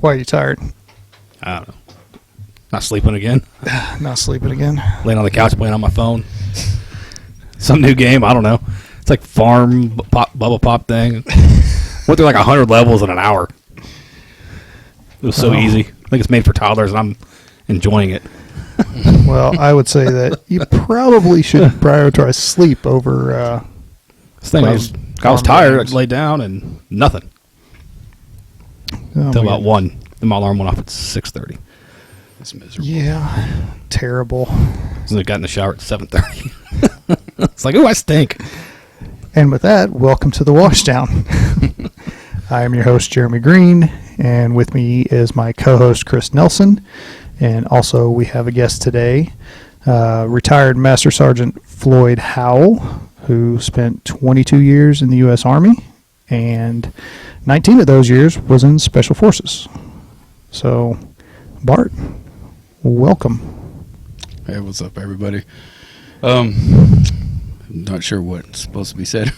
Why are you tired? I don't know. Not sleeping again. Not sleeping again. Laying on the couch playing on my phone. Some new game. I don't know. It's like farm bubble pop thing. Went through like 100 levels in an hour. It was so easy. I think it's made for toddlers, and I'm enjoying it. Well, I would say that you probably should prioritize sleep over. This thing I was tired. I laid down and nothing until about 1. Then my alarm went off at 6:30. That's miserable. Yeah, terrible. So I got in the shower at 7:30. It's like, oh, I stink. And with that, welcome to the Washdown. I am your host, Jeremy Green, and with me is my co-host, Chris Nelson. And also, we have a guest today, Retired Master Sergeant Floyd Howell, who spent 22 years in the U.S. Army, and 19 of those years was in Special Forces. So, Bart, welcome. Hey, what's up, everybody? I'm not sure what's supposed to be said.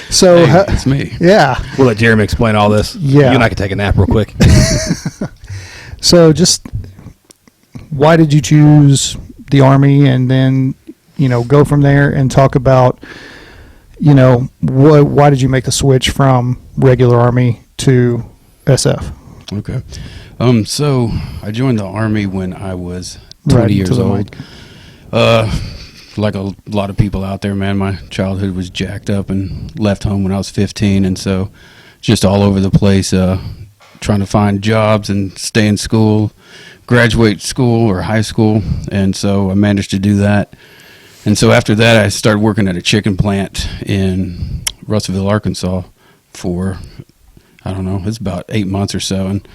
So hey, it's me. Yeah. We'll let Jeremy explain all this. Yeah. You and I can take a nap real quick. So just why did you choose the Army, and then, go from there and talk about, why did you make the switch from regular Army to SF? Okay. So I joined the Army when I was 20 years old. Like a lot of people out there, man, my childhood was jacked up and left home when I was 15, and so just all over the place, trying to find jobs and stay in school, graduate school or high school, and so I managed to do that. And so after that, I started working at a chicken plant in Russellville, Arkansas for, I don't know, it's about 8 months or so, and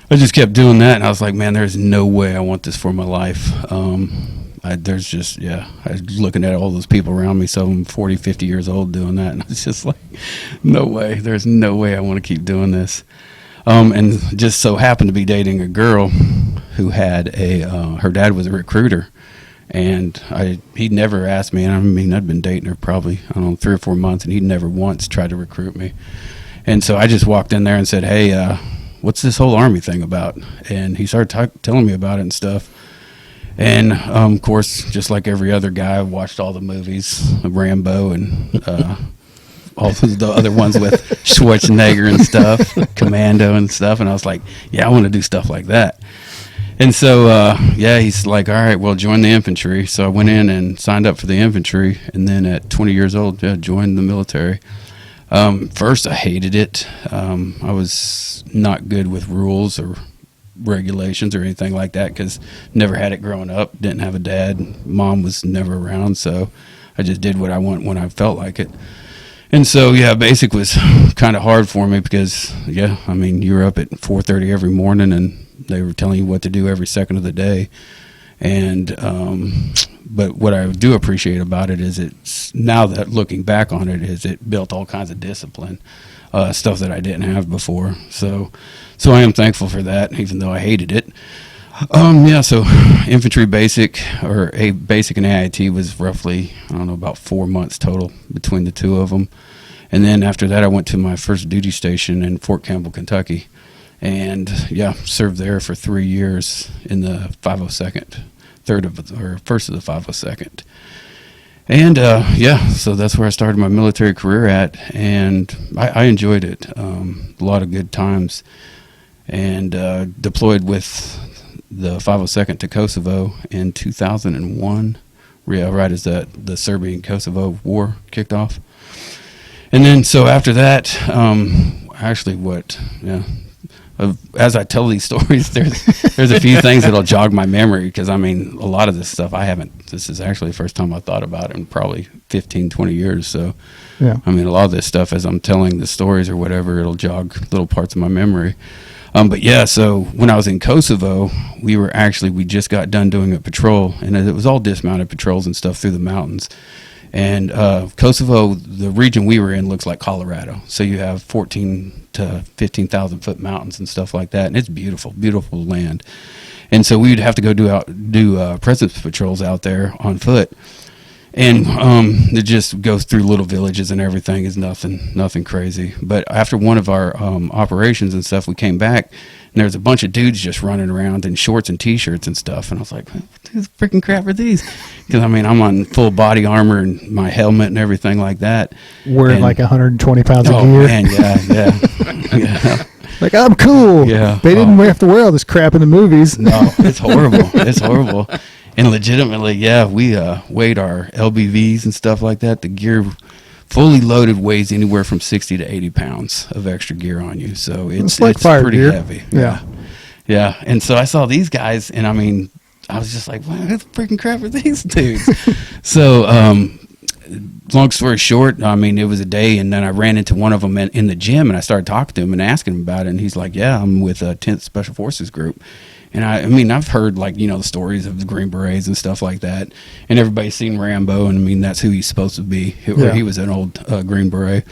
I just kept doing that, and I was like, man, there's no way I want this for my life. I was looking at all those people around me, some 40, 50 years old doing that, and I was just like, no way, there's no way I want to keep doing this. And just so happened to be dating a girl who had her dad was a recruiter, and he'd never asked me, and I mean, I'd been dating her probably, 3 or 4 months, and he'd never once tried to recruit me. And so I just walked in there and said, hey, what's this whole Army thing about? And he started telling me about it and stuff. And, of course, just like every other guy, I watched all the movies, Rambo and all the other ones with Schwarzenegger and stuff, Commando and stuff. And I was like, yeah, I want to do stuff like that. And so, he's like, all right, well, join the infantry. So I went in and signed up for the infantry. And then at 20 years old, joined the military. First, I hated it. I was not good with rules or regulations or anything like that because never had it growing up, didn't have a dad, mom was never around, so I just did what I want when I felt like it. And so basic was kind of hard for me because you were up at 4:30 every morning and they were telling you what to do every second of the day. And but what I do appreciate about it is it's now that looking back on it is it built all kinds of discipline, stuff that I didn't have before. So I am thankful for that, even though I hated it. So infantry basic, or a basic and AIT was roughly, about 4 months total between the two of them. And then after that, I went to my first duty station in Fort Campbell, Kentucky. And served there for 3 years in the 502nd, first of the 502nd. And so that's where I started my military career at, and I enjoyed it. A lot of good times. And deployed with the 502nd to Kosovo in 2001, right as the Serbian-Kosovo war kicked off. And then so after that, as I tell these stories, there's a few things that'll jog my memory because, a lot of this stuff this is actually the first time I thought about it in probably 15, 20 years. So, a lot of this stuff, as I'm telling the stories or whatever, it'll jog little parts of my memory. So when I was in Kosovo, we just got done doing a patrol, and it was all dismounted patrols and stuff through the mountains. And Kosovo, the region we were in, looks like Colorado. So you have 14 to 15,000 foot mountains and stuff like that, and it's beautiful, beautiful land. And so we'd have to go do presence patrols out there on foot. And it just goes through little villages and everything. Is nothing crazy. But after one of our operations and stuff, we came back, and there was a bunch of dudes just running around in shorts and T-shirts and stuff. And I was like, what the freaking crap are these? Because, I mean, I'm on full body armor and my helmet and everything like that. Wearing like 120 pounds of gear. Oh, man, yeah. Like, I'm cool. Yeah. They didn't have to wear all this crap in the movies. No, it's horrible. It's horrible. And legitimately, yeah, we weighed our LBVs and stuff like that. The gear fully loaded weighs anywhere from 60 to 80 pounds of extra gear on you. So it's like fire pretty gear. heavy. Yeah. Yeah. And so I saw these guys, and I mean, I was just like, what the freaking crap are these dudes? So, long story short, I mean, it was a day, and then I ran into one of them in the gym, and I started talking to him and asking him about it, and he's like, yeah, I'm with a 10th Special Forces group. And I mean, I've heard, like, you know, the stories of the Green Berets and stuff like that, and everybody's seen Rambo, and I mean, that's who he's supposed to be. He was an old Green Beret.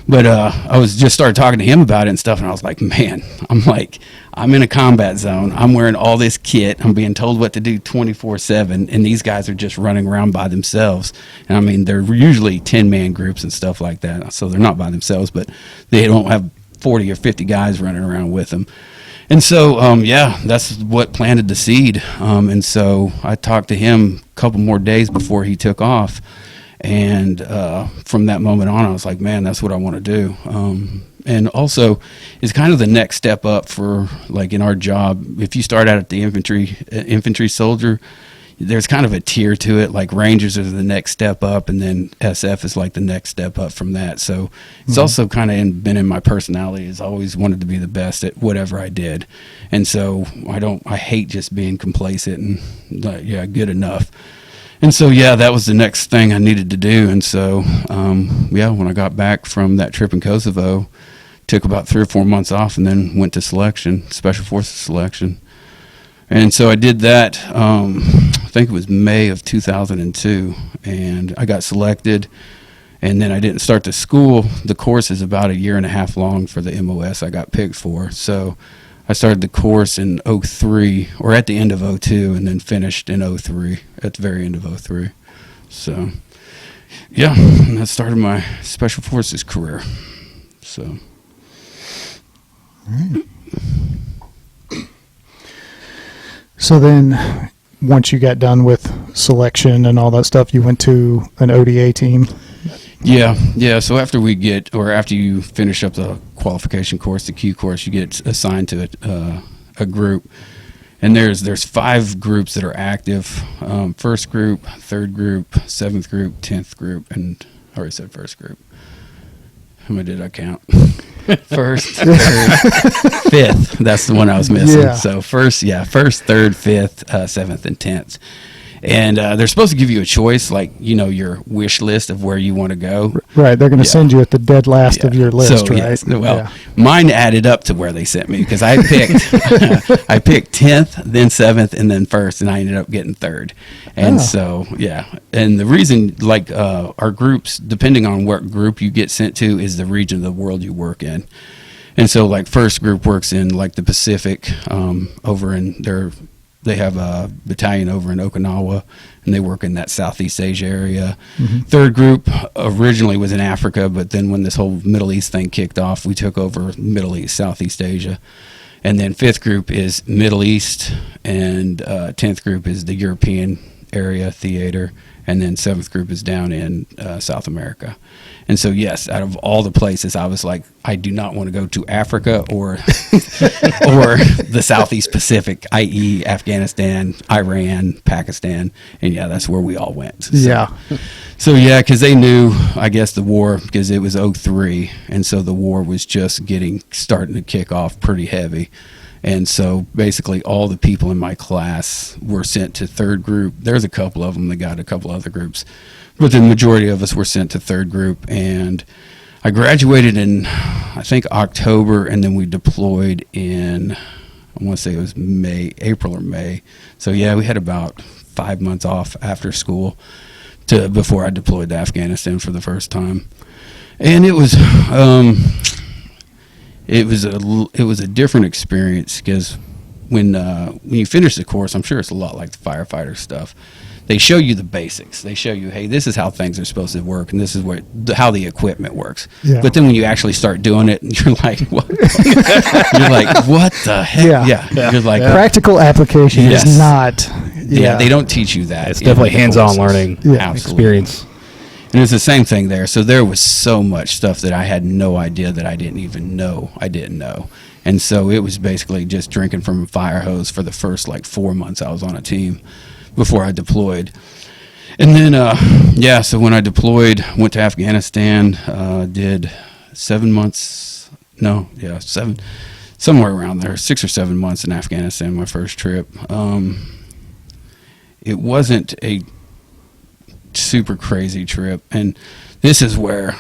But I was just started talking to him about it and stuff, and I was like, man, I'm in a combat zone. I'm wearing all this kit. I'm being told what to do 24/7, and these guys are just running around by themselves. And I mean, they're usually 10-man groups and stuff like that, so they're not by themselves, but they don't have 40 or 50 guys running around with them. And so, yeah, that's what planted the seed. And so I talked to him a couple more days before he took off. And from that moment on, I was like, man, that's what I want to do. And also, it's kind of the next step up for, like, in our job. If you start out at the infantry soldier, there's kind of a tier to it. Like, Rangers are the next step up, and then SF is like the next step up from that. So it's also kind of been in my personality. Is always wanted to be the best at whatever I did. And so I hate just being complacent and, yeah, good enough. And so, yeah, that was the next thing I needed to do. And so, yeah, when I got back from that trip in Kosovo, took about 3 or 4 months off and then went to selection, Special Forces selection. And so I did that, I think it was May of 2002, and I got selected. And then I didn't start the school. The course is about 1.5 years long for the MOS I got picked for. So I started the course in 03, or at the end of 02, and then finished in 03, at the very end of 03. So, yeah, and that started my Special Forces career. So. All right. So then, once you got done with selection and all that stuff, you went to an ODA team? Yeah. So after you finish up the qualification course, the Q course, you get assigned to a group, and there's 5 groups that are active: first group, third group, 7th group, 10th group, and I already said first group. How many did I count? First, third, 5th. That's the one I was missing. Yeah. So first, third, 5th, 7th, and 10th. And they're supposed to give you a choice, like, you know, your wish list of where you want to go. Right. They're going to send you at the dead last of your list, so, right? Yes. Well, mine added up to where they sent me, because I picked I picked 10th, then 7th, and then 1st, and I ended up getting 3rd. And so, yeah. And the reason, like, our groups, depending on what group you get sent to, is the region of the world you work in. And so, like, first group works in, like, the Pacific, over in they have a battalion over in Okinawa, and they work in that Southeast Asia area. Mm-hmm. Third group originally was in Africa, but then when this whole Middle East thing kicked off, we took over Middle East, Southeast Asia. And then 5th group is Middle East, and 10th group is the European area theater, and then 7th group is down in South America. And so, yes, out of all the places, I was like, I do not want to go to Africa or the Southeast Pacific, i.e. Afghanistan, Iran, Pakistan. And, yeah, that's where we all went. So, yeah. So, yeah, because they knew, I guess, the war, because it was 03, and so the war was just starting to kick off pretty heavy. And so basically all the people in my class were sent to 3rd group. There's a couple of them that got a couple other groups, but the majority of us were sent to 3rd group. And I graduated in, I think, October, and then we deployed in, I want to say it was April or May. So, yeah, we had about 5 months off after school before I deployed to Afghanistan for the first time. And it was... It was a different experience, because when you finish the course, I'm sure it's a lot like the firefighter stuff. they show you the basics. They show you, hey, this is how things are supposed to work, and this is how the equipment works. Yeah. But then when you actually start doing it, you're like, what? You're like, what the heck? Yeah. You're like, Practical application Yes. is not. yeah, they don't teach you that. It's in definitely the hands-on courses. learning Yeah. experience. And it's the same thing there. So there was so much stuff that I had no idea that I didn't even know I didn't know. And so it was basically just drinking from a fire hose for the first 4 months I was on a team before I deployed. And then, so when I deployed, went to Afghanistan, did 7 months, somewhere around there, 6 or 7 months in Afghanistan, my first trip. It wasn't a super crazy trip. And this is where,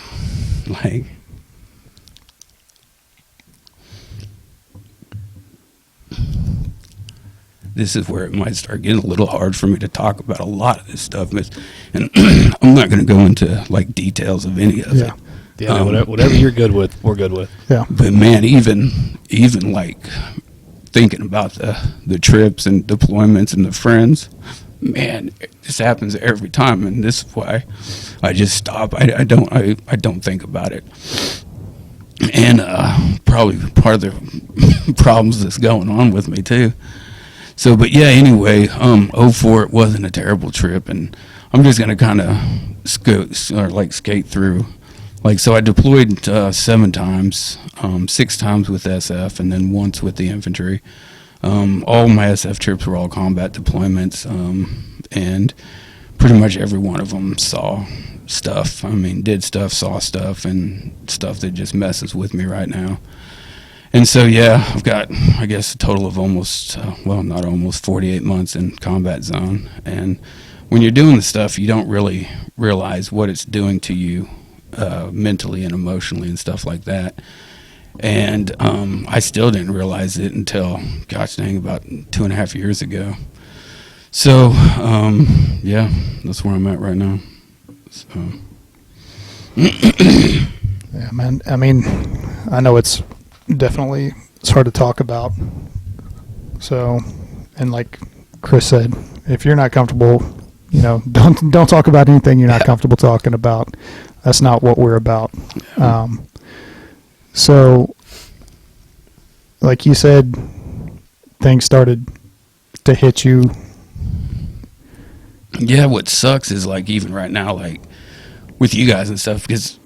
this is where it might start getting a little hard for me to talk about a lot of this stuff. And I'm not going to go into details of any of it. Yeah, whatever you're good with, we're good with. Yeah. But man, even thinking about the trips and deployments and the friends, man, this happens every time, and this is why I just stop. I don't think about it. And probably part of the problems that's going on with me too. So, but yeah, anyway, 04, it wasn't a terrible trip, and I'm just gonna kind of skate through. So I deployed 7 times, 6 times with SF, and then once with the infantry. All my SF trips were all combat deployments, and pretty much every one of them saw stuff. I mean, did stuff, saw stuff, and stuff that just messes with me right now. And so, yeah, I've got, I guess, a total of almost, not almost, 48 months in combat zone. And when you're doing the stuff, you don't really realize what it's doing to you mentally and emotionally and stuff like that. And I still didn't realize it until, gosh dang, about 2.5 years ago. So, that's where I'm at right now. So. Yeah, man. I mean, I know it's hard to talk about. So, and like Chris said, if you're not comfortable, don't talk about anything you're not comfortable talking about. That's not what we're about. So, like you said, things started to hit you. Yeah, what sucks is even right now, with you guys and stuff, because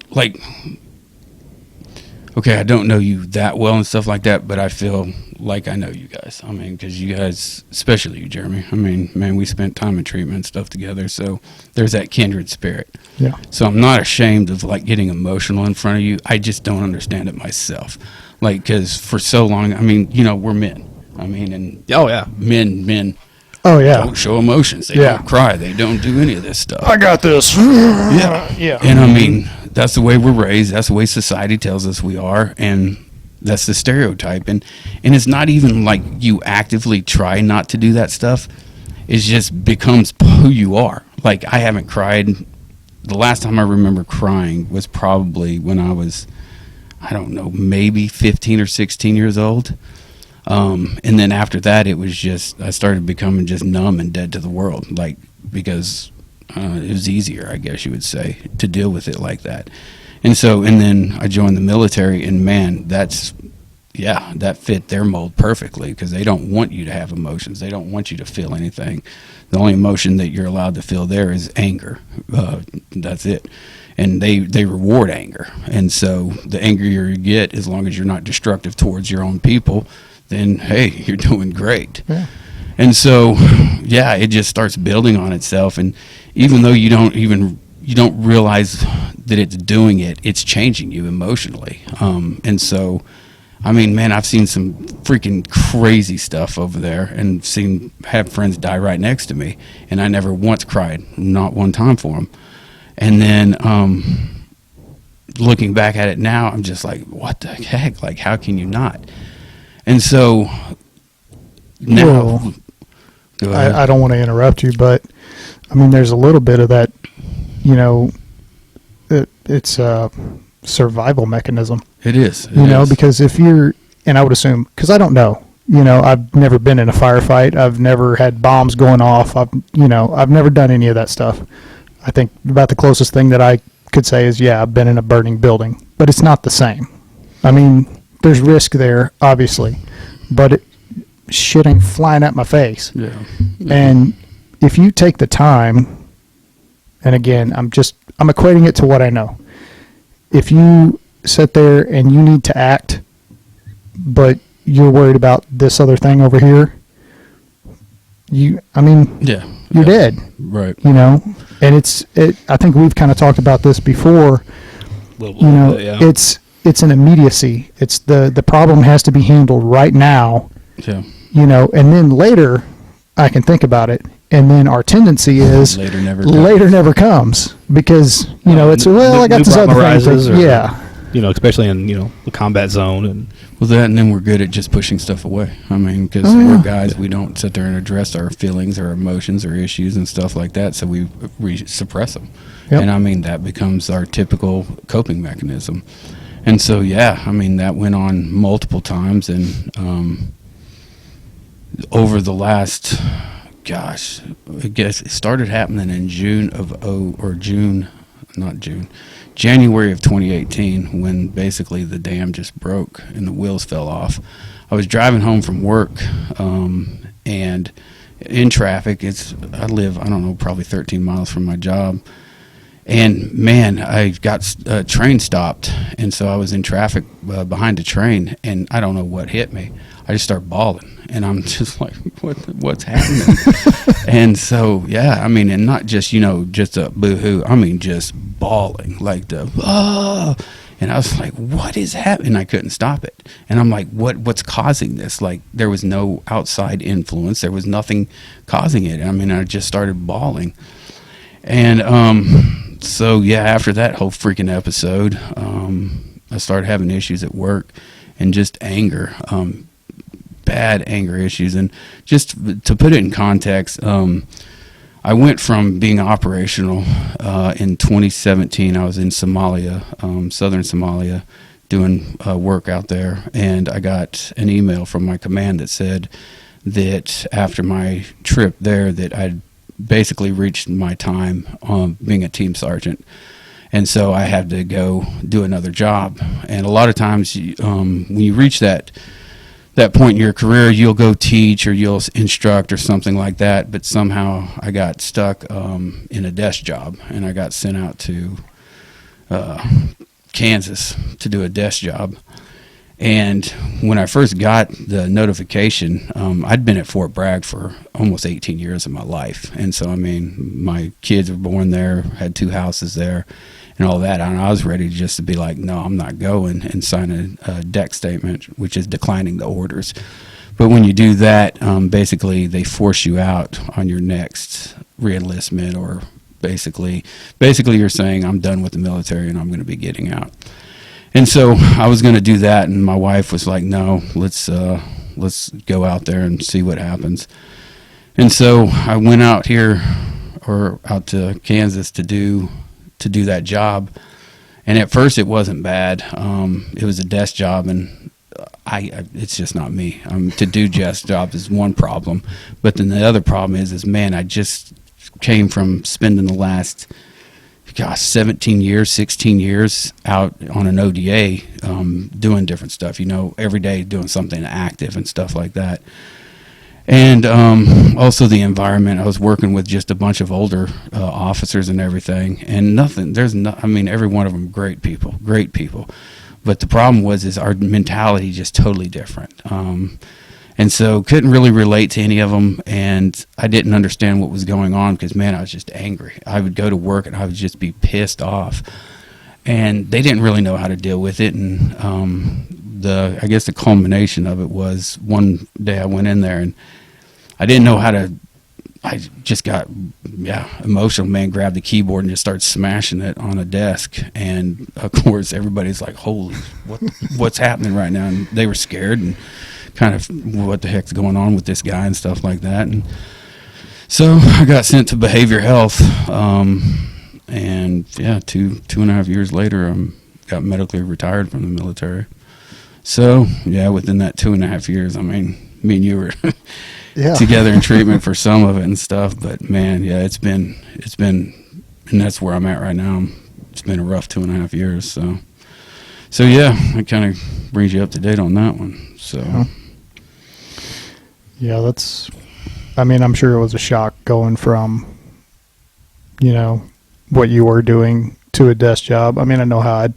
okay, I don't know you that well and stuff like that, but I feel like I know you guys. I mean, because you guys, especially you, Jeremy, I mean, man, we spent time in treatment and stuff together, so there's that kindred spirit. Yeah. So I'm not ashamed of getting emotional in front of you. I just don't understand it myself. Because for so long, I mean, we're men. I mean, and Oh yeah, men Oh yeah. don't show emotions. They don't cry. They don't do any of this stuff. I got this. Yeah. Yeah. And I mean, that's the way we're raised. That's the way society tells us we are. And that's the stereotype. And it's not even you actively try not to do that stuff. It just becomes who you are. I haven't cried. The last time I remember crying was probably when I was, I don't know, maybe 15 or 16 years old. And then after that, it was just, I started becoming just numb and dead to the world, because it was easier, I guess you would say, to deal with it like that. And then I joined the military, and man, that fit their mold perfectly, because they don't want you to have emotions. They don't want you to feel anything. The only emotion that you're allowed to feel there is anger. That's it. And they reward anger. And so the angrier you get, as long as you're not destructive towards your own people, then hey, you're doing great. Yeah. And so, yeah, it just starts building on itself. And even though you don't realize that it's doing it, it's changing you emotionally. And so, I mean, man, I've seen some freaking crazy stuff over there, and have friends die right next to me, and I never once cried, not one time for them. And then, looking back at it now, I'm just like, what the heck? How can you not? And so now, go ahead. I don't want to interrupt you, but I mean, there's a little bit of that, it's a survival mechanism. It is. Because if you're, and I would assume, because I don't know, I've never been in a firefight. I've never had bombs going off. I've never done any of that stuff. I think about the closest thing that I could say is, yeah, I've been in a burning building, but it's not the same. I mean, there's risk there, obviously, but shit ain't flying at my face. Yeah. And if you take the time, and again, I'm equating it to what I know. If you sit there and you need to act, but you're worried about this other thing over here, you're dead. Right. And I think we've kind of talked about this before. Bit, yeah. It's an immediacy. It's the problem has to be handled right now. Yeah. And then later I can think about it. And then our tendency is later never comes because, I got this other thing. Yeah. Especially in, the combat zone. And and then we're good at just pushing stuff away. I mean, because we're guys, we don't sit there and address our feelings or emotions or issues and stuff like that, so we suppress them. Yep. And I mean, that becomes our typical coping mechanism. And so, that went on multiple times, and over the last, I guess it started happening in January of 2018, when basically the dam just broke and the wheels fell off. I was driving home from work, and in traffic, I live, probably 13 miles from my job. And man, I got a train stopped, and so I was in traffic behind a train, and I don't know what hit me. I just start bawling, and I'm just like, what's happening? And so, and not just, just a boo-hoo. I mean, just bawling, like and I was like, what is happening? I couldn't stop it. And I'm like, what's causing this? Like, there was no outside influence. There was nothing causing it. I mean, I just started bawling. And so, after that whole freaking episode, I started having issues at work and just anger. Bad anger issues. And just to put it in context, I went from being operational in 2017. I was in Somalia, southern Somalia, doing work out there, and I got an email from my command that said that after my trip there that I'd basically reached my time being a team sergeant. And so I had to go do another job. And a lot of times when you reach that point in your career, you'll go teach or you'll instruct or something like that. But somehow I got stuck in a desk job, and I got sent out to Kansas to do a desk job. And when I first got the notification, I'd been at Fort Bragg for almost 18 years of my life. And so, I mean, my kids were born there, had 2 houses there, and all that. And I was ready just to be like, no, I'm not going, and sign a deck statement, which is declining the orders. But when you do that, basically they force you out on your next reenlistment, or basically you're saying, I'm done with the military and I'm going to be getting out. And so I was going to do that, and my wife was like, no, let's go out there and see what happens. And so I went out to Kansas to do that job. And at first it wasn't bad. It was a desk job, and it's just not me. To do desk jobs is one problem, but then the other problem is man, I just came from spending the last 16 years out on an ODA, doing different stuff, every day doing something active and stuff like that. And also the environment. I was working with just a bunch of older officers and everything, and every one of them great people. But the problem is our mentality just totally different. And so couldn't really relate to any of them, and I didn't understand what was going on because, man, I was just angry. I would go to work and I would just be pissed off, and they didn't really know how to deal with it. And I guess the culmination of it was one day I went in there and I didn't know how to. I just got emotional, man. Grabbed the keyboard and just started smashing it on a desk, and of course everybody's like, "Holy, what's happening right now?" And they were scared and kind of, what the heck's going on with this guy and stuff like that. And so I got sent to behavior health, and 2.5 years later, I got medically retired from the military. So within that 2.5 years, I mean, me and you were Yeah. together in treatment for some of it and stuff. But man, yeah, it's been, and that's where I'm at right now. It's been a rough 2.5 years. So yeah, it kind of brings you up to date on that one. So Yeah, I'm sure it was a shock going from, what you were doing to a desk job. I know how I'd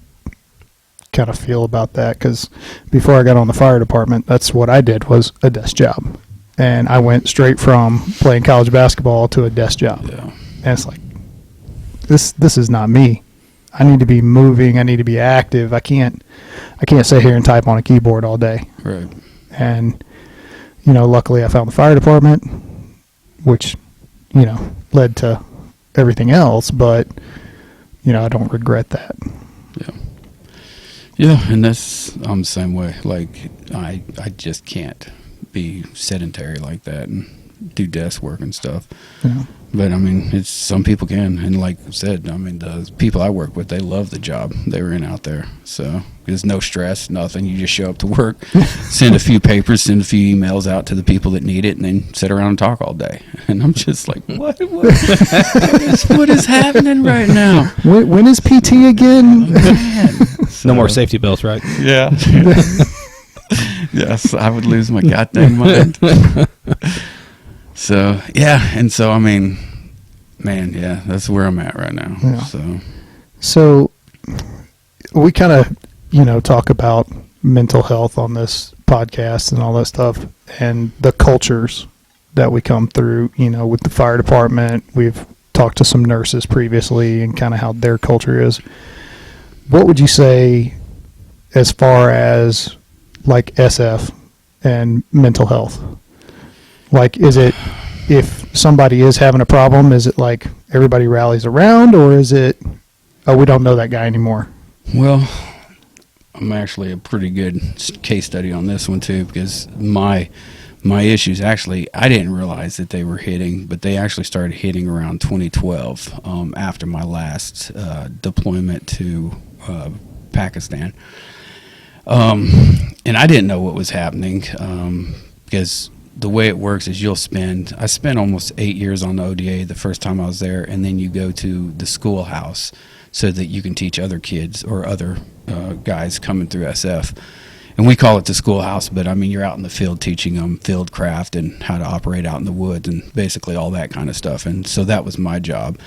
kind of feel about that, because before I got on the fire department, that's what I did, was a desk job. And I went straight from playing college basketball to a desk job. yeah, And it's like, this is not me. I need to be moving. I need to be active. I can't sit here and type on a keyboard all day. right. And, luckily I found the fire department, which, led to everything else. But, I don't regret that. Yeah, and I'm the same way. Like, I just can't be sedentary like that and do desk work and stuff. Yeah. But it's some people can, and like I said, the people I work with, they love the job they were in out there. So there's no stress, nothing. You just show up to work, send a few papers, send a few emails out to the people that need it, and then sit around and talk all day. And I'm just like, what is happening right now? When is PT again? Man. No more safety belts, right? Yeah. Yes, I would lose my goddamn mind. So, yeah, and so, man, yeah, that's where I'm at right now. Yeah. So we kind of, talk about mental health on this podcast and all that stuff, and the cultures that we come through, with the fire department. We've talked to some nurses previously and kind of how their culture is. What would you say as far as like SF and mental health? Like, is it, if somebody is having a problem, is it like everybody rallies around, or is it, oh, we don't know that guy anymore? Well, I'm actually a pretty good case study on this one too, because my issues, actually, I didn't realize that they were hitting, but they actually started hitting around 2012, after my last deployment to Pakistan. And I didn't know what was happening, because the way it works is I spent almost 8 years on the ODA the first time I was there, and then you go to the schoolhouse so that you can teach other kids or other guys coming through SF. And we call it the schoolhouse, but you're out in the field teaching them field craft and how to operate out in the woods and basically all that kind of stuff. And so that was my job.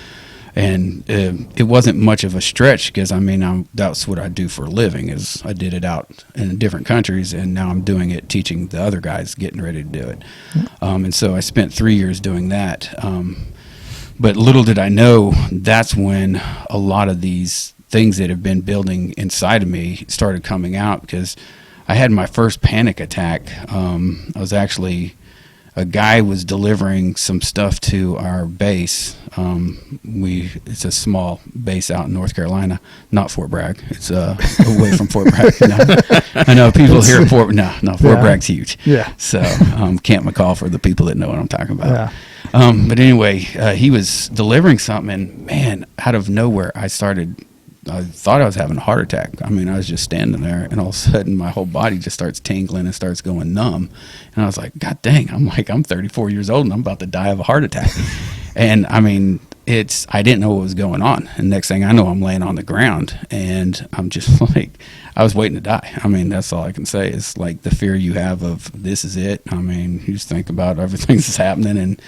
And it wasn't much of a stretch, because that's what I do for a living. Is I did it out in different countries, and now I'm doing it teaching the other guys getting ready to do it. And so I spent 3 years doing that. But little did I know, that's when a lot of these things that have been building inside of me started coming out, because I had my first panic attack. I was actually, a guy was delivering some stuff to our base. It's a small base out in North Carolina, not Fort Bragg. It's away from Fort Bragg. No. I know people here at Fort Bragg's huge. Yeah. So Camp McCall for the people that know what I'm talking about. Yeah. But anyway, he was delivering something, and man, out of nowhere, I thought I was having a heart attack. I was just standing there, and all of a sudden my whole body just starts tingling and starts going numb. And I was like, God dang, I'm 34 years old and I'm about to die of a heart attack. And I didn't know what was going on. And next thing I know, I'm laying on the ground, and I'm just like, I was waiting to die. That's all I can say, is like the fear you have of this is it. You just think about everything that's happening and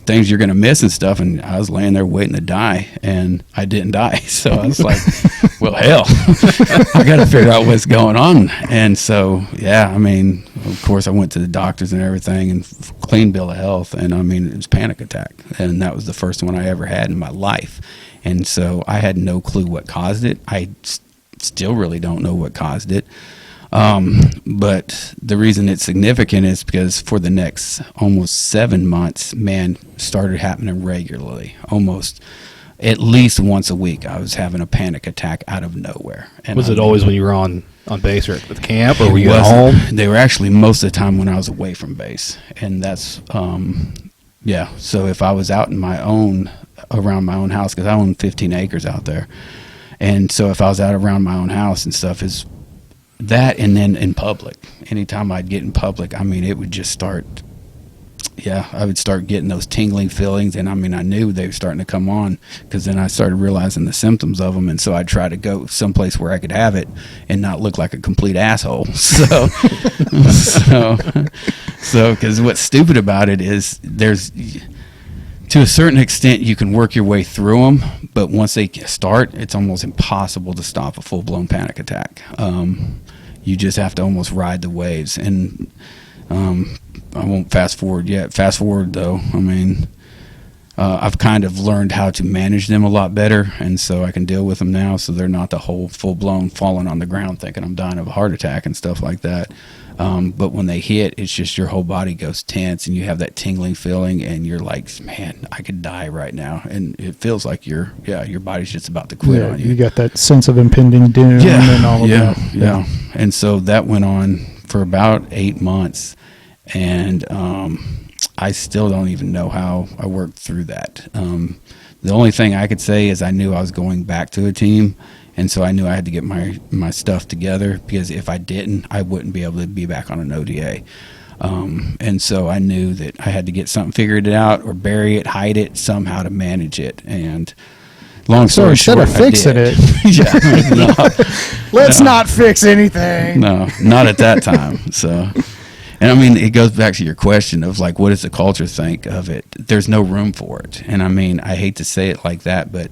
things you're going to miss and stuff. And I was laying there waiting to die, and I didn't die. So I was like, well, hell, I got to figure out what's going on. And so, yeah, of course I went to the doctors and everything, and clean bill of health. And it was panic attack. And that was the first one I ever had in my life. And so I had no clue what caused it. I still really don't know what caused it. But the reason it's significant is because for the next almost 7 months, started happening regularly. Almost at least once a week, I was having a panic attack out of nowhere. And was it always when you were on base or at the camp, or were you at home? They were actually most of the time when I was away from base. And that's, so if I was out around my own house, because I own 15 acres out there. And so if I was out around my own house and stuff, that, and then in public, anytime I'd get in public, I mean, it would just start. Yeah, I would start getting those tingling feelings, and I mean, I knew they were starting to come on, because then I started realizing the symptoms of them, and so I'd try to go someplace where I could have it and not look like a complete asshole. So, because what's stupid about it is there's, to a certain extent, you can work your way through them, but once they start, it's almost impossible to stop a full-blown panic attack. You just have to almost ride the waves, and I won't fast forward yet. Fast forward, though, I mean, I've kind of learned how to manage them a lot better, and so I can deal with them now, so they're not the whole full-blown falling on the ground thinking I'm dying of a heart attack and stuff like that. But when they hit, it's just your whole body goes tense, and you have that tingling feeling, and you're like, man, I could die right now. And it feels like your body's just about to quit on you. You got that sense of impending doom and all of that. Yeah. And so that went on for about 8 months. And I still don't even know how I worked through that. The only thing I could say is I knew I was going back to a team, and so I knew I had to get my stuff together, because if I didn't, I wouldn't be able to be back on an ODA. And so I knew that I had to get something figured out, or bury it, hide it, somehow to manage it. And long story short, instead of fixing it, let's not fix anything. No, not at that time. So. And I mean, it goes back to your question of like, what does the culture think of it? There's no room for it. And I mean, I hate to say it like that, but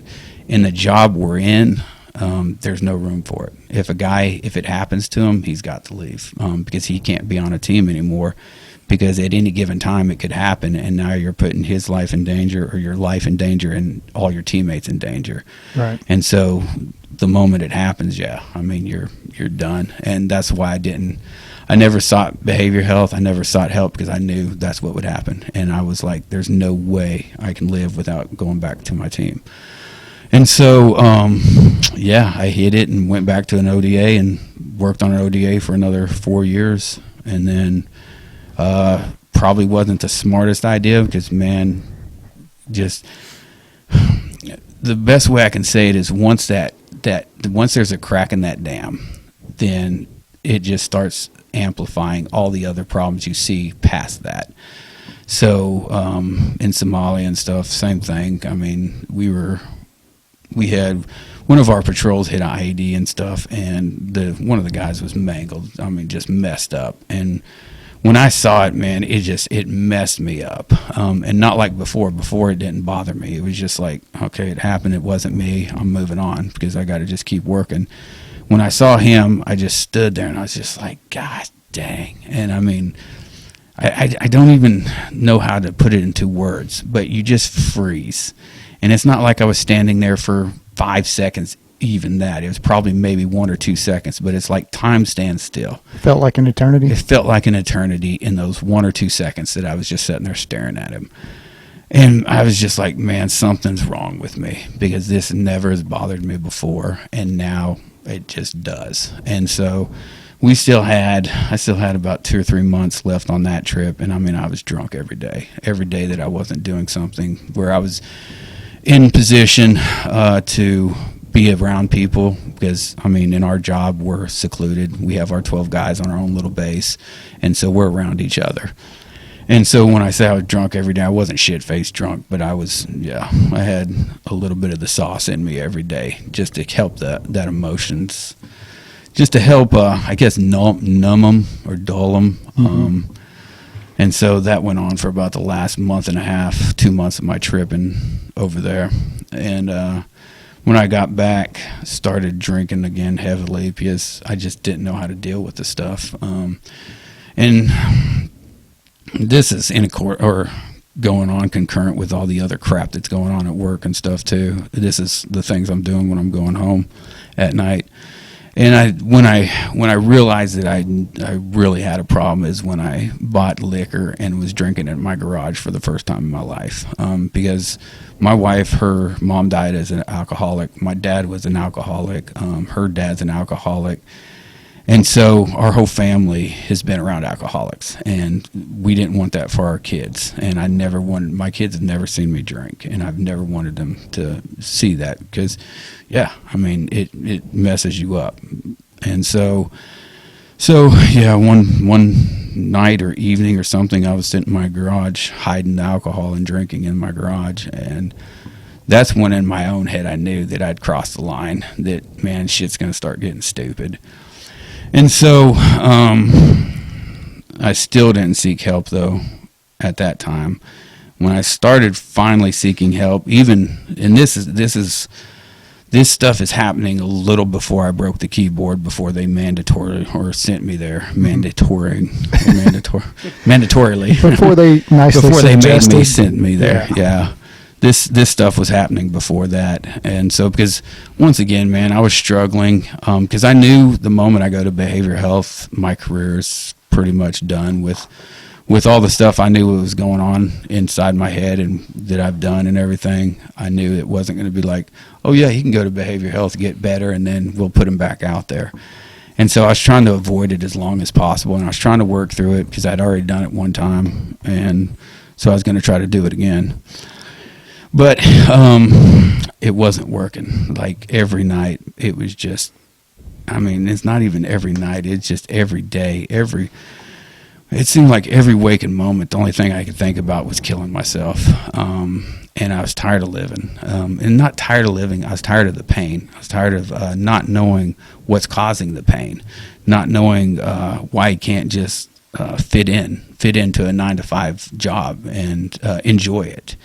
in the job we're in, there's no room for it. If it happens to him, he's got to leave, because he can't be on a team anymore, because at any given time it could happen, and now you're putting his life in danger, or your life in danger, and all your teammates in danger. Right. And so the moment it happens, I mean, you're done. And that's why I never sought behavior health. I never sought help, because I knew that's what would happen. And I was like, there's no way I can live without going back to my team. And so, I hit it and went back to an ODA and worked on an ODA for another 4 years. And then probably wasn't the smartest idea, because, man, just the best way I can say it is once there's a crack in that dam, then it just starts amplifying all the other problems you see past that. So in Somalia and stuff, same thing. I mean, we had one of our patrols hit an IED and stuff, and one of the guys was mangled. I mean, just messed up. And when I saw it, man, it messed me up. And not like before. Before, it didn't bother me. It was just like, okay, it happened. It wasn't me. I'm moving on, because I got to just keep working. When I saw him, I just stood there, and I was just like, God dang. And I mean, I don't even know how to put it into words, but you just freeze. And it's not like I was standing there for 5 seconds, even that. It was probably maybe 1 or 2 seconds, but it's like time stands still. Felt like an eternity? It felt like an eternity in those 1 or 2 seconds that I was just sitting there staring at him. And I was just like, man, something's wrong with me, because this never has bothered me before, and now it just does. And so I still had about 2 or 3 months left on that trip. And I mean, I was drunk every day that I wasn't doing something where I was in position to be around people, because I mean, in our job, we're secluded. We have our 12 guys on our own little base, and so we're around each other. And so when I say I was drunk every day, I wasn't shit-faced drunk, but I had a little bit of the sauce in me every day, just to help that emotions, just to help, I guess, numb them or dull them. Mm-hmm. And so that went on for about the last month and a half, 2 months of my trip over there. And when I got back, started drinking again heavily, because I just didn't know how to deal with the stuff. And this is going on concurrent with all the other crap that's going on at work and stuff too. This is the things I'm doing when I'm going home at night. And when I realized that I really had a problem is when I bought liquor and was drinking it in my garage for the first time in my life. Because my wife, her mom died as an alcoholic. My dad was an alcoholic. Her dad's an alcoholic. And so our whole family has been around alcoholics, and we didn't want that for our kids. And my kids have never seen me drink, and I've never wanted them to see that, because, I mean, it messes you up. And so So yeah, one night or evening or something, I was sitting in my garage hiding alcohol and drinking in my garage, and that's when in my own head I knew that I'd crossed the line, that, man, shit's going to start getting stupid. And so I still didn't seek help, though, at that time. When I started finally seeking help, and this stuff is happening a little before I broke the keyboard, before they sent me there, mandatorily. Before they nicely before they made suggested. me send me there. Yeah. This stuff was happening before that. And so, because once again, man, I was struggling, because I knew the moment I go to behavioral health, my career is pretty much done with all the stuff I knew what was going on inside my head and that I've done and everything. I knew it wasn't going to be like, oh yeah, he can go to behavioral health, get better, and then we'll put him back out there. And so I was trying to avoid it as long as possible, and I was trying to work through it because I'd already done it one time, and so I was going to try to do it again. But it wasn't working. Like every night, it was just, it's not even every night, it's just every day, it seemed like every waking moment, the only thing I could think about was killing myself. And I was tired of living. And not tired of living, I was tired of the pain. I was tired of not knowing what's causing the pain, not knowing why you can't just fit into a 9-to-5 job and enjoy it.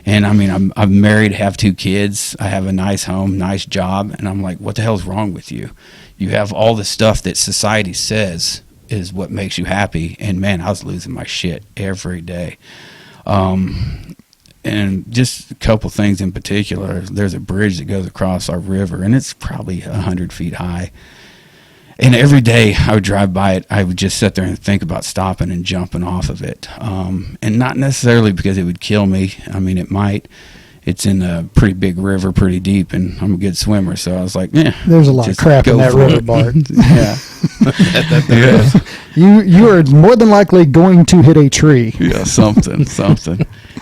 And I'm married, have 2 kids, I have a nice home, nice job, and I'm like, what the hell's wrong with you? You have all the stuff that society says is what makes you happy, and man, I was losing my shit every day. And just a couple things in particular. There's a bridge that goes across our river, and it's probably 100 feet high. And every day I would drive by it, I would just sit there and think about stopping and jumping off of it. And not necessarily because it would kill me. It might. It's in a pretty big river, pretty deep, and I'm a good swimmer. So I was like, yeah. There's a lot of crap in that river, Bart. Yeah. You are more than likely going to hit a tree. Yeah, something.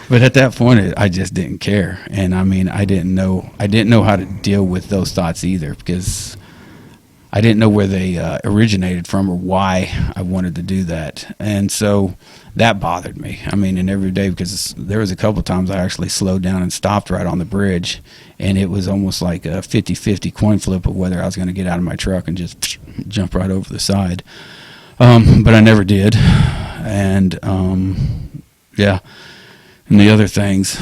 But at that point, I just didn't care. And I didn't know how to deal with those thoughts either, because I didn't know where they originated from or why I wanted to do that. And so that bothered me. And every day, because there was a couple times I actually slowed down and stopped right on the bridge, and it was almost like a 50-50 coin flip of whether I was going to get out of my truck and just jump right over the side. But I never did. And, yeah. And the other things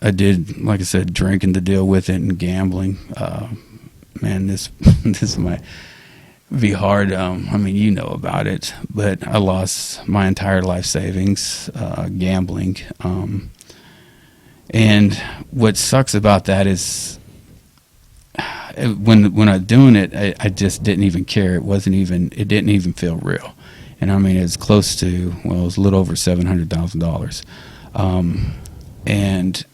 I did, like I said, drinking to deal with it and gambling. Man, this might be hard. You know about it, but I lost my entire life savings gambling. And what sucks about that is when I was doing it, I just didn't even care. It didn't even feel real. And it was close to, it was a little over $700,000. And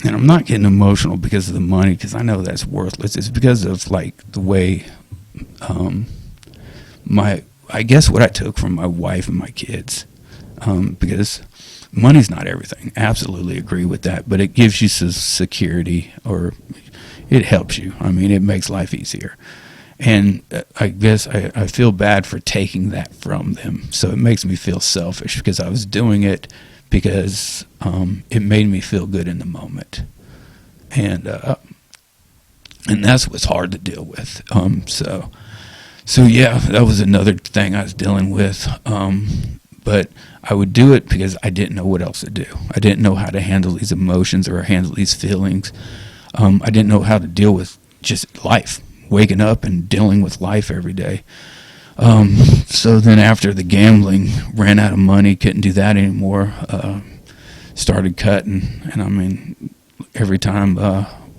I'm not getting emotional because of the money, because I know that's worthless. It's because of the way I guess what I took from my wife and my kids, because money's not everything. Absolutely agree with that, but it gives you some security, or it helps you. It makes life easier. And I guess I feel bad for taking that from them. So it makes me feel selfish, because I was doing it because it made me feel good in the moment. And that's what's hard to deal with. So yeah, that was another thing I was dealing with. But I would do it because I didn't know what else to do. I didn't know how to handle these emotions or handle these feelings. I didn't know how to deal with just life, waking up and dealing with life every day. So then after the gambling, ran out of money, couldn't do that anymore, started cutting. And every time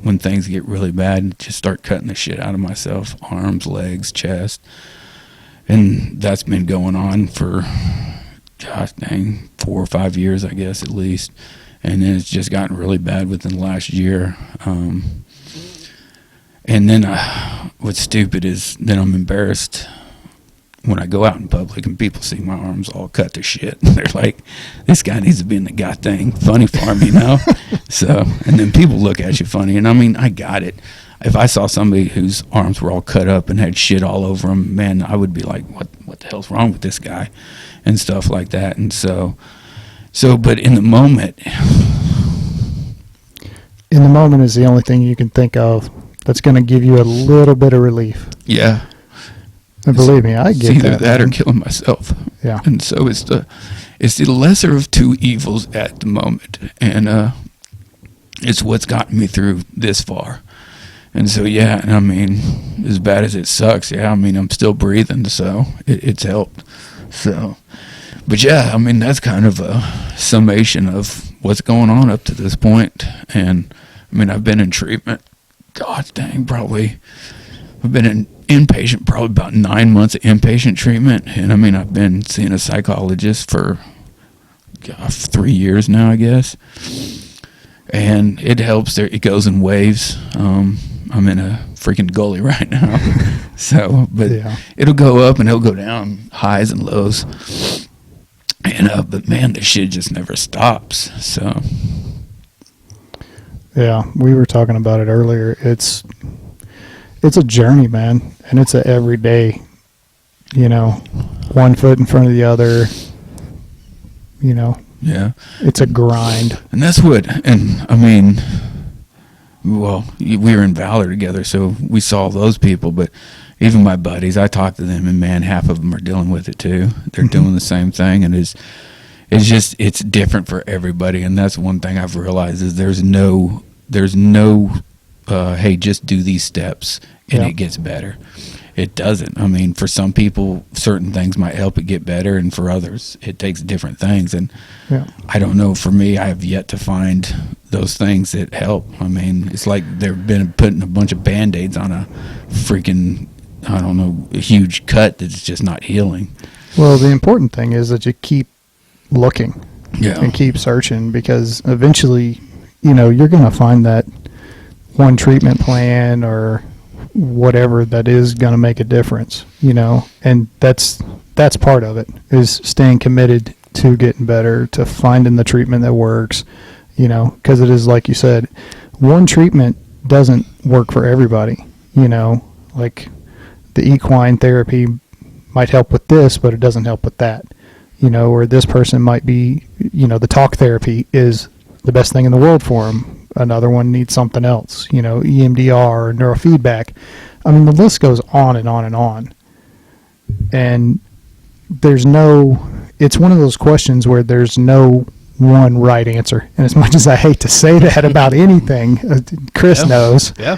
when things get really bad, just start cutting the shit out of myself, arms, legs, chest. And that's been going on for, 4 or 5 years, I guess, at least. And then it's just gotten really bad within the last year. And then what's stupid is then I'm embarrassed when I go out in public and people see my arms all cut to shit. They're like, this guy needs to be in the goddamn funny farm, So, and then people look at you funny. And I got it. if I saw somebody whose arms were all cut up and had shit all over them, man, I would be like, what the hell's wrong with this guy, and stuff like that. And so, but in the moment is the only thing you can think of that's going to give you a little bit of relief. yeah. And believe me, I It's get either that or man. killing myself. Yeah. And so it's the lesser of two evils at the moment, and it's what's gotten me through this far. And so yeah, and I mean, as bad as it sucks, yeah, I mean, I'm still breathing, so it's helped. So, but yeah, I mean, that's kind of a summation of what's going on up to this point. And I mean, I've been in treatment. God dang, probably. I've been in inpatient probably about 9 months of inpatient treatment, and I mean, I've been seeing a psychologist for 3 years now, I guess, and it helps. It goes in waves. I'm in a freaking gully right now, so but Yeah. it'll go up and it'll go down, highs and lows, and but man, this shit just never stops. So Yeah, we were talking about it earlier. It's a journey, man, and it's a everyday, one foot in front of the other, yeah. it's a grind. And that's what, and I mean, well, we were in Valor together, so we saw those people, but even my buddies, I talk to them, and man, half of them are dealing with it too. They're doing the same thing, and it's different for everybody, and that's one thing I've realized is there's no, hey, just do these steps, and Yeah. it gets better. It doesn't. I mean, for some people, certain things might help it get better, and for others, it takes different things. And Yeah. I don't know. For me, I have yet to find those things that help. I mean, it's like they've been putting a bunch of Band-Aids on a freaking, I don't know, a huge cut that's just not healing. Well, the important thing is that you keep looking Yeah. and keep searching, because eventually, you're going to find that one treatment plan or whatever that is going to make a difference, and that's part of it, is staying committed to getting better, to finding the treatment that works, because it is, like you said, one treatment doesn't work for everybody, like the equine therapy might help with this, but it doesn't help with that, or this person might be, the talk therapy is the best thing in the world for them. Another one needs something else, EMDR or neurofeedback. I mean, the list goes on and on and on. And it's one of those questions where there's no one right answer. And as much as I hate to say that about anything, Chris Yeah. knows, Yeah.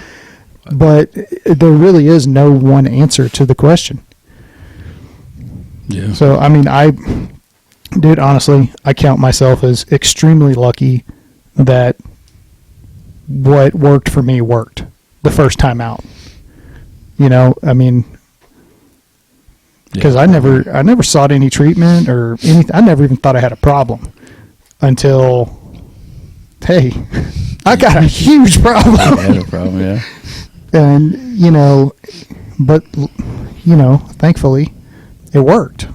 but there really is no one answer to the question. Yeah. So, I mean, dude, honestly, I count myself as extremely lucky that what worked for me worked the first time out. I mean, because I never sought any treatment or anything. I never even thought I had a problem until, hey, I got a huge problem. I had a problem, yeah. And, but, thankfully it worked.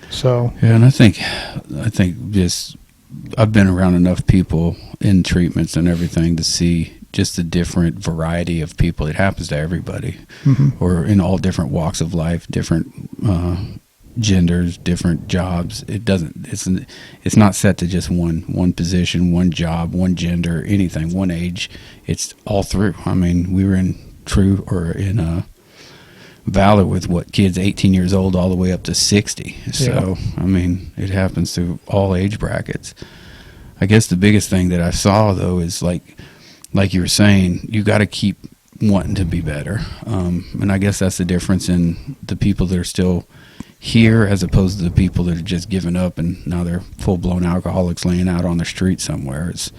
So, Yeah, and I think just I've been around enough people in treatments and everything to see just the different variety of people. It happens to everybody, or in all different walks of life, different genders, different jobs. It's not set to just one position, one job, one gender, anything, one age. It's all through. I mean, we were in Valor with kids 18 years old all the way up to 60. So, I mean, it happens through all age brackets. I guess the biggest thing that I saw, though, is like you were saying, you got to keep wanting to be better. And I guess that's the difference in the people that are still here as opposed to the people that are just given up and now they're full-blown alcoholics laying out on the street somewhere. It's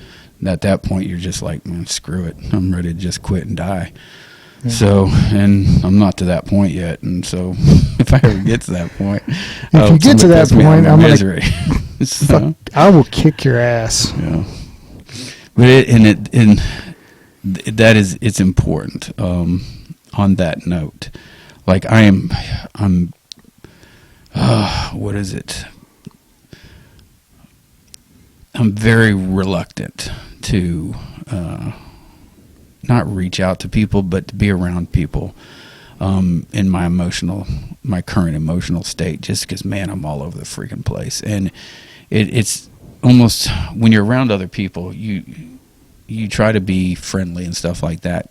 at that point, you're just like, man, screw it. I'm ready to just quit and die. Yeah. So, and I'm not to that point yet, and so if I ever get to that point, if you get to that point, I'm misery. So, I will kick your ass. Yeah, but it's important. On that note, like I'm what is it? I'm very reluctant to not reach out to people, but to be around people in my current emotional state, just because, man, I'm all over the freaking place. And it's almost, when you're around other people, you try to be friendly and stuff like that,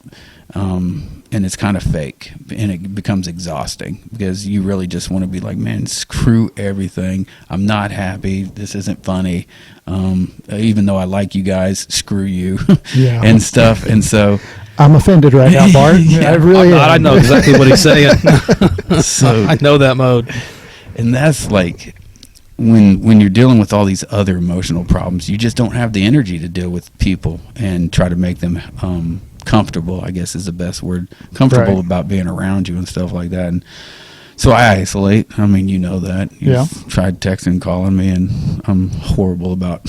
and it's kind of fake, and it becomes exhausting because you really just want to be like, man, screw everything. I'm not happy. This isn't funny. Even though I like you guys, screw you, and stuff. And so I'm offended right now, Bart. Yeah, I really am. I know exactly what he's saying. So I know that mode. And that's like, when you're dealing with all these other emotional problems, you just don't have the energy to deal with people and try to make them comfortable, I guess is the best word, comfortable Right. about being around you and stuff like that. And so I isolate. I mean, you know that. You've tried texting and calling me, and I'm horrible about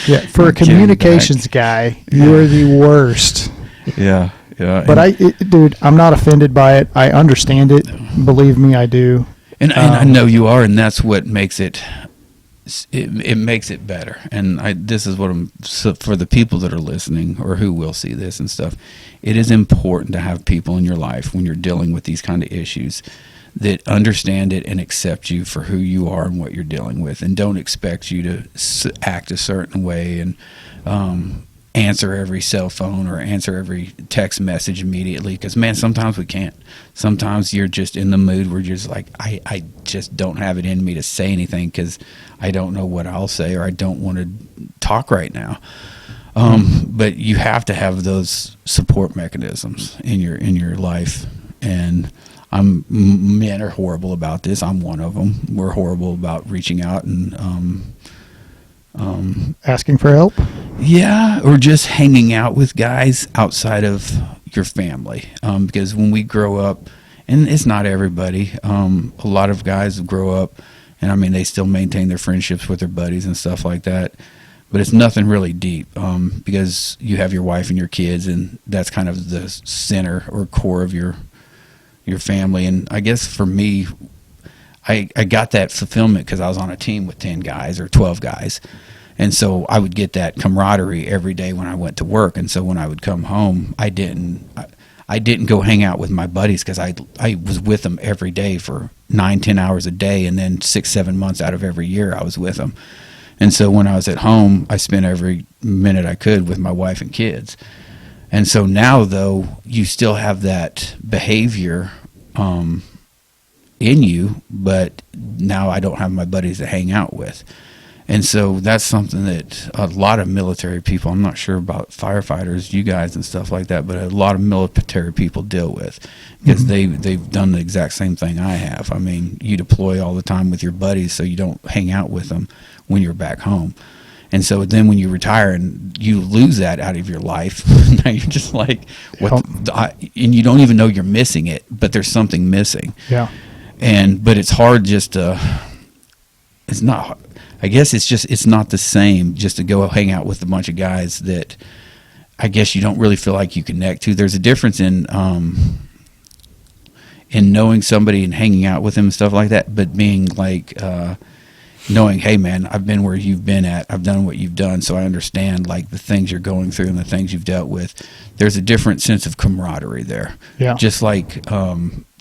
Yeah, for a getting communications guy, you're the worst. Yeah. But dude, I'm not offended by it. I understand it. Believe me, I do. And I know you are, and that's what makes it makes it better. And this is what so for the people that are listening or who will see this and stuff, it is important to have people in your life when you're dealing with these kind of issues that understand it and accept you for who you are and what you're dealing with, and don't expect you to act a certain way and answer every cell phone or answer every text message immediately, because, man, sometimes we can't. Sometimes you're just in the mood where you're just like, I just don't have it in me to say anything because I don't know what I'll say, or I don't want to talk right now. But you have to have those support mechanisms in your life, and men are horrible about this. I'm one of them. We're horrible about reaching out and Asking for help? yeah, or just hanging out with guys outside of your family. Because when we grow up, and it's not everybody, a lot of guys grow up, and I mean, they still maintain their friendships with their buddies and stuff like that, but it's nothing really deep, because you have your wife and your kids, and that's kind of the center or core of your family. And I guess for me, I got that fulfillment because I was on a team with 10 guys or 12 guys. And so I would get that camaraderie every day when I went to work. And so when I would come home, I didn't go hang out with my buddies because I was with them every day for 9-10 hours a day. And then 6-7 months out of every year I was with them. And so when I was at home, I spent every minute I could with my wife and kids. And so now, though, you still have that behavior in you, but now I don't have my buddies to hang out with. And so that's something that a lot of military people, I'm not sure about firefighters, you guys and stuff like that, but a lot of military people deal with, because they've done the exact same thing I have. I mean, you deploy all the time with your buddies, so you don't hang out with them when you're back home. And so then when you retire and you lose that out of your life, now you're just like, and you don't even know you're missing it, but there's something missing. Yeah. But it's hard just to, it's not, I guess it's not the same just to go hang out with a bunch of guys that I guess you don't really feel like you connect to. There's a difference in knowing somebody and hanging out with them and stuff like that, but being like, knowing, hey man, I've been where you've been at, I've done what you've done, so I understand like the things you're going through and the things you've dealt with. There's a different sense of camaraderie there. Yeah. Just like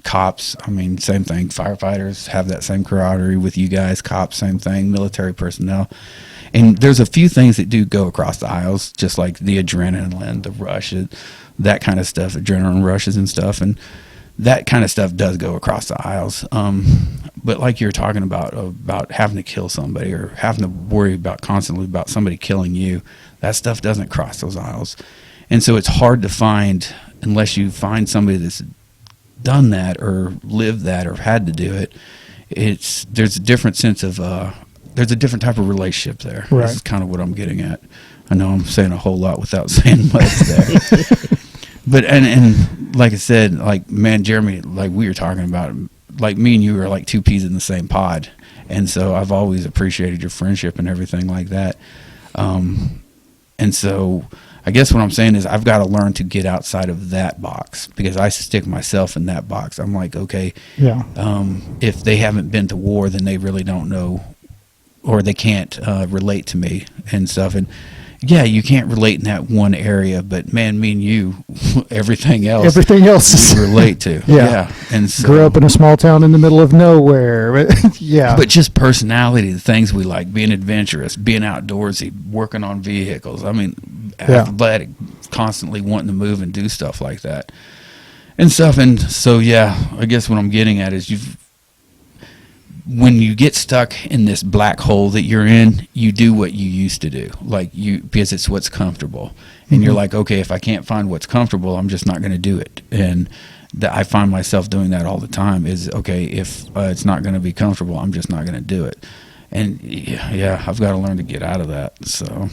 cops, I mean, same thing. Firefighters have that same camaraderie with you guys. Cops, same thing. Military personnel. And there's a few things that do go across the aisles, just like the adrenaline, the rush, that kind of stuff, adrenaline rushes and stuff. And that kind of stuff does go across the aisles. But like you're talking about having to kill somebody or having to worry constantly about somebody killing you, that stuff doesn't cross those aisles. And so it's hard to find, unless you find somebody that's done that or lived that or had to do it. There's a different sense of there's a different type of relationship there. Right. This is kind of what I'm getting at. I know I'm saying a whole lot without saying much there. But and like I said, like, man, Jeremy, like we were talking about, like me and you are like two peas in the same pod, and so I've always appreciated your friendship and everything like that. And so I guess what I'm saying is I've got to learn to get outside of that box, because I stick myself in that box. I'm like, okay, yeah. If they haven't been to war, then they really don't know, or they can't relate to me and stuff. And yeah, you can't relate in that one area, but man, me and you, everything else is you relate to. Yeah. And so, grew up in a small town in the middle of nowhere. Yeah. but just personality, the things we like, being adventurous, being outdoorsy, working on vehicles. I mean, athletic, constantly wanting to move and do stuff like that and stuff. And so, yeah, I guess what I'm getting at is when you get stuck in this black hole that you're in, you do what you used to do, because it's what's comfortable. And you're like, okay, if I can't find what's comfortable, I'm just not going to do it. And I find myself doing that all the time is, okay, if it's not going to be comfortable, I'm just not going to do it. And yeah, I've got to learn to get out of that. So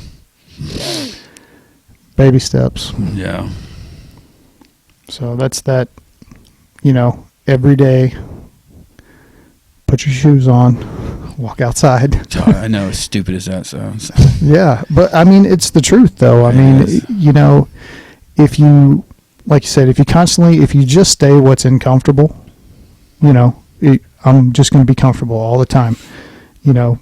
baby steps. Yeah. So that's that, every day, put your shoes on, walk outside. I know, as stupid as that sounds. Yeah, but I mean, it's the truth, though. I mean, if you, like you said, if you just stay what's uncomfortable, I'm just going to be comfortable all the time. You're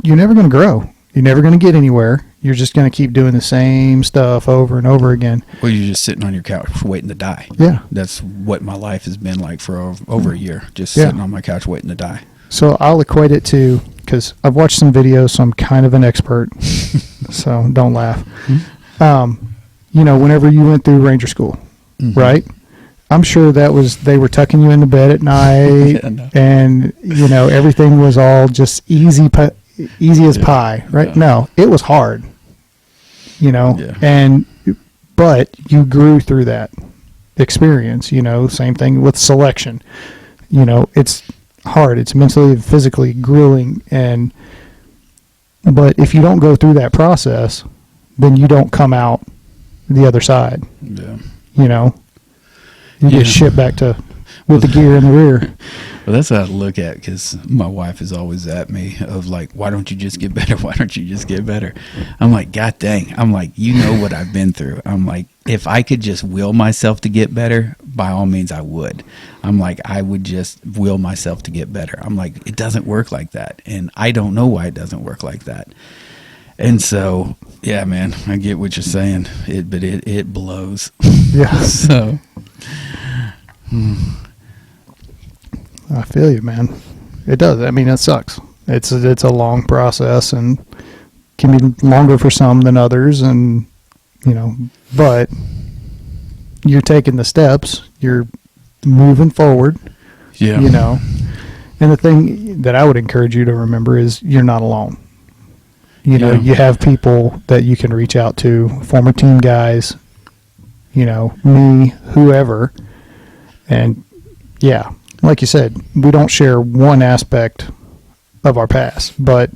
never going to grow. You're never going to get anywhere. You're just going to keep doing the same stuff over and over again. Well, you're just sitting on your couch waiting to die. Yeah. That's what my life has been like for over a year, just sitting on my couch waiting to die. So I'll equate it to, because I've watched some videos, so I'm kind of an expert, so don't laugh. Whenever you went through Ranger School, right? I'm sure they were tucking you into bed at night, and, everything was all just easy as pie, right? Yeah. No, it was hard, but you grew through that experience, same thing with selection. It's hard. It's mentally and physically grueling. But if you don't go through that process, then you don't come out the other side. Yeah. You get shipped back with the gear in the rear. Well, that's how I look at it, because my wife is always at me of like, why don't you just get better? Why don't you just get better? I'm like, God dang. I'm like, what I've been through. I'm like, if I could just will myself to get better, by all means I would. I'm like, I would just will myself to get better. I'm like, it doesn't work like that. And I don't know why it doesn't work like that. And so, yeah, man, I get what you're saying. But it blows. Yeah. So. I feel you, man. It does. I mean, it sucks. It's a long process and can be longer for some than others, and but you're taking the steps. You're moving forward. Yeah. And the thing that I would encourage you to remember is you're not alone. You have people that you can reach out to, former team guys, me, whoever, and yeah. Like you said, we don't share one aspect of our past, but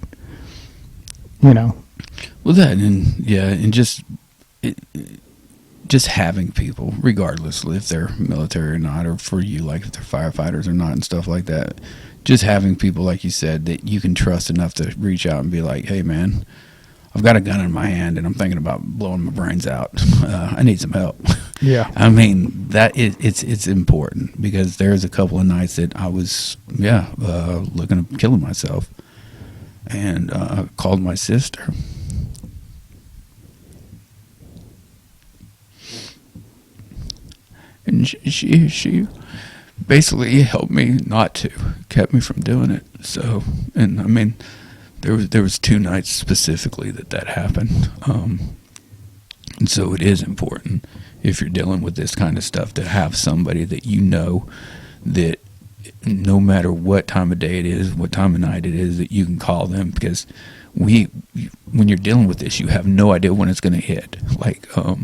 well, that and just having people, regardless if they're military or not, or for you, like if they're firefighters or not, and stuff like that. Just having people, like you said, that you can trust enough to reach out and be like, "Hey, man, I've got a gun in my hand and I'm thinking about blowing my brains out. I need some help." Yeah. I mean, it's important, because there's a couple of nights that I was, looking at killing myself, and called my sister. And she basically helped me not to, kept me from doing it. So, and I mean, there was 2 nights specifically that happened. And so it is important, if you're dealing with this kind of stuff, to have somebody that that no matter what time of day it is, what time of night it is, that you can call them, because when you're dealing with this, you have no idea when it's going to hit. Like, I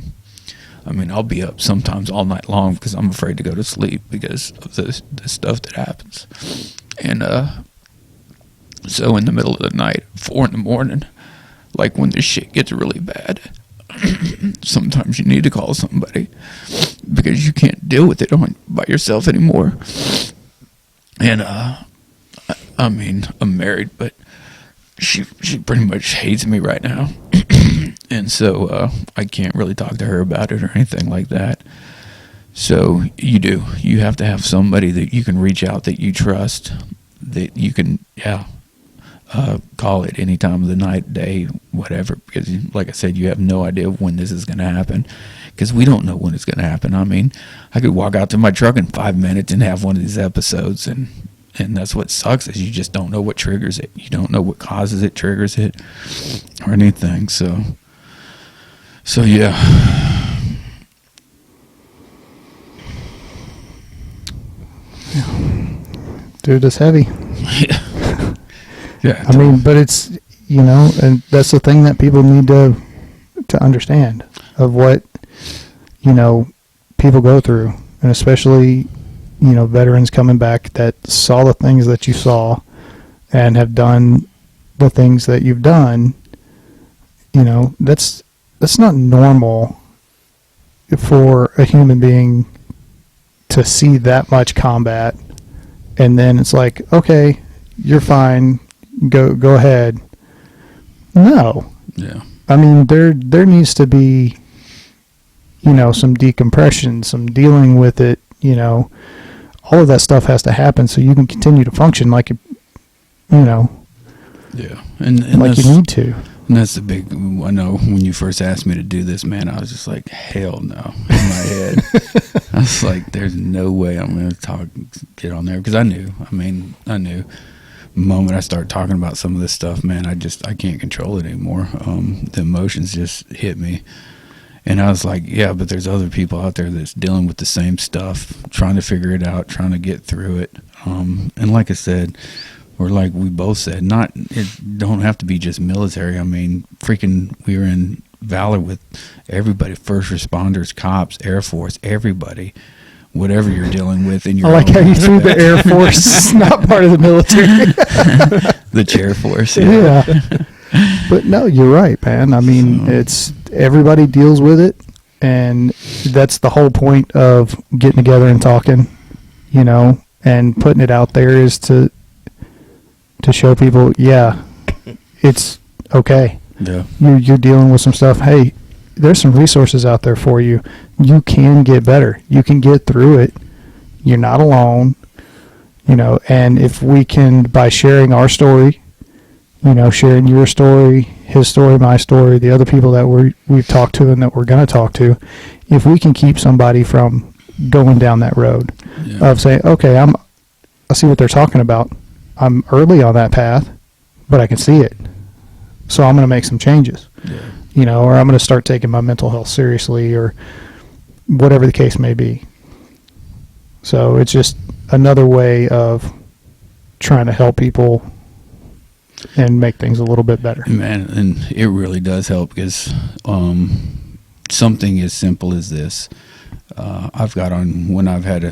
mean, I'll be up sometimes all night long because I'm afraid to go to sleep because of the stuff that happens. And so in the middle of the night, 4 a.m, like when this shit gets really bad, sometimes you need to call somebody, because you can't deal with it by yourself anymore. And I mean, I'm married, but she pretty much hates me right now. And so I can't really talk to her about it or anything like that. So you have to have somebody that you can reach out, that you trust, that you can call it any time of the night, day, whatever, because like I said, you have no idea when this is going to happen, because we don't know when it's going to happen. I mean, I could walk out to my truck in 5 minutes and have one of these episodes, and that's what sucks, is you just don't know what triggers it. You don't know what causes it, triggers it, or anything. So yeah. Dude, it's heavy. Yeah. I mean, but it's, and that's the thing that people need to understand of what, people go through. And especially, veterans coming back that saw the things that you saw and have done the things that you've done. That's not normal for a human being to see that much combat. And then it's like, okay, you're fine. Go ahead. No. Yeah. I mean, there needs to be, some decompression, some dealing with it, all of that stuff has to happen so you can continue to function like, Yeah. And like you need to. And that's the big, I know when you first asked me to do this, man, I was just like, hell no, in my head. I was like, there's no way I'm going to get on there, because I knew. The moment I start talking about some of this stuff, man, I can't control it anymore. The emotions just hit me. And I was like, yeah, but there's other people out there that's dealing with the same stuff, trying to figure it out, trying to get through it. And like I said, or like we both said, it don't have to be just military. I mean, freaking, we were in Valor with everybody, first responders, cops, Air Force, everybody. Whatever you're dealing with in your I like how you threw the Air Force. It's not part of the military. The chair force. Yeah. But no, you're right, man. I mean, it's everybody deals with it, and that's the whole point of getting together and talking, and putting it out there is to show people, yeah, it's okay. Yeah. You're dealing with some stuff. Hey, there's some resources out there for you. You can get better. You can get through it. You're not alone, and if we can, by sharing our story, sharing your story, his story, my story, the other people that we've talked to and that we're going to talk to, if we can keep somebody from going down that road of saying, okay, I see what they're talking about. I'm early on that path, but I can see it. So I'm going to make some changes. Yeah. Or I'm going to start taking my mental health seriously, or whatever the case may be. So it's just another way of trying to help people and make things a little bit better. Man, and it really does help, because something as simple as this, I've got on, when I've had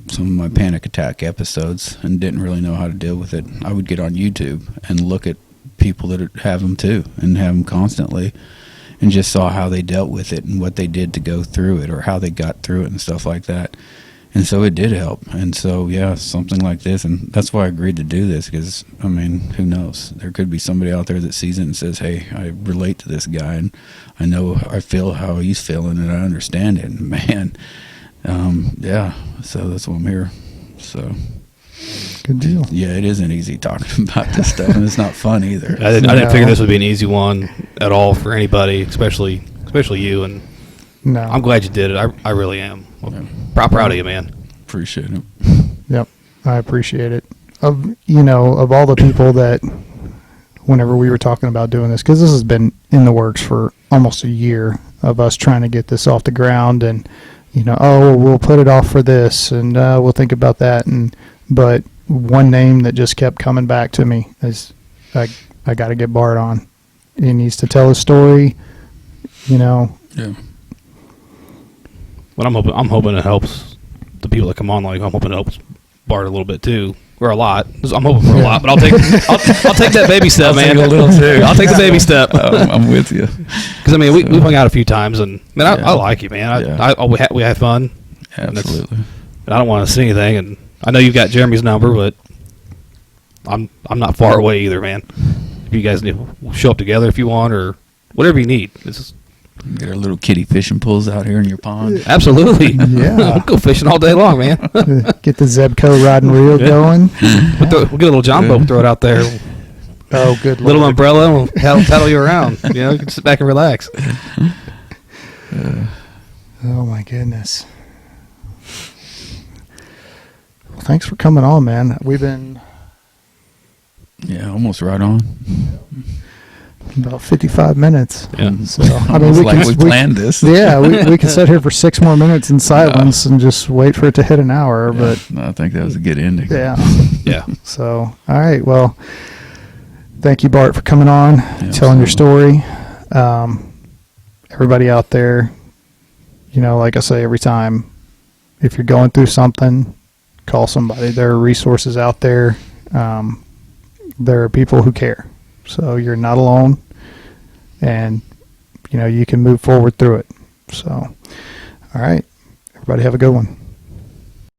some of my panic attack episodes and didn't really know how to deal with it, I would get on YouTube and look at people that have them too, and have them constantly, and just saw how they dealt with it and what they did to go through it, or how they got through it and stuff like that. And so it did help. And so, yeah, something like this, and that's why I agreed to do this, because, I mean, who knows? There could be somebody out there that sees it and says, hey, I relate to this guy, and I know, I feel how he's feeling, and I understand it. And, man, yeah, so that's why I'm here. So, Good deal. yeah, it isn't easy talking about this stuff, and it's not fun either. I didn't figure this would be an easy one at all for anybody, especially you. And No. I'm glad you did it. I really am. Proud of you, man. Appreciate it. Yep, I appreciate it. Of all the people that, whenever we were talking about doing this, because this has been in the works for almost a year of us trying to get this off the ground, and we'll put it off for this, and we'll think about that, but one name that just kept coming back to me is I got to get Bart on. He needs to tell his story. Yeah. But I'm hoping it helps the people that come on. Like, I'm hoping it helps Bart a little bit too, or a lot. I'm hoping for a lot, but I'll take that baby step, man. Take a little too. I'll take the baby step. I'm with you. Because I mean, we hung out a few times, and man, I like you, man. Yeah. We had fun. Absolutely. And I don't want to say anything, and I know you've got Jeremy's number, but I'm not far away either, man. If you guys need, we'll show up together if you want, or whatever you need. It's just, Get our little kiddie fishing pools out here in your pond. absolutely. Yeah. We'll go fishing all day long, man. Get the Zebco rod and reel going. We'll get a little John boat, throw it out there. Oh, good Little Lord. umbrella will paddle you around. You can sit back and relax. Oh, my goodness. Well, thanks for coming on, man. We've been Yeah, almost right on. about 55 minutes. Yeah. So, I mean, Almost we like can, we planned this. Yeah, we can sit here for 6 more minutes in silence and just wait for it to hit an hour. Yeah, But no, I think that was a good ending. yeah. Yeah. So, all right. Well, thank you, Bart, for coming on, telling your absolutely. story. Everybody out there, like I say every time, if you're going through something, call somebody. There are resources out there. There are people who care. So you're not alone, and you can move forward through it. So, all right. Everybody have a good one.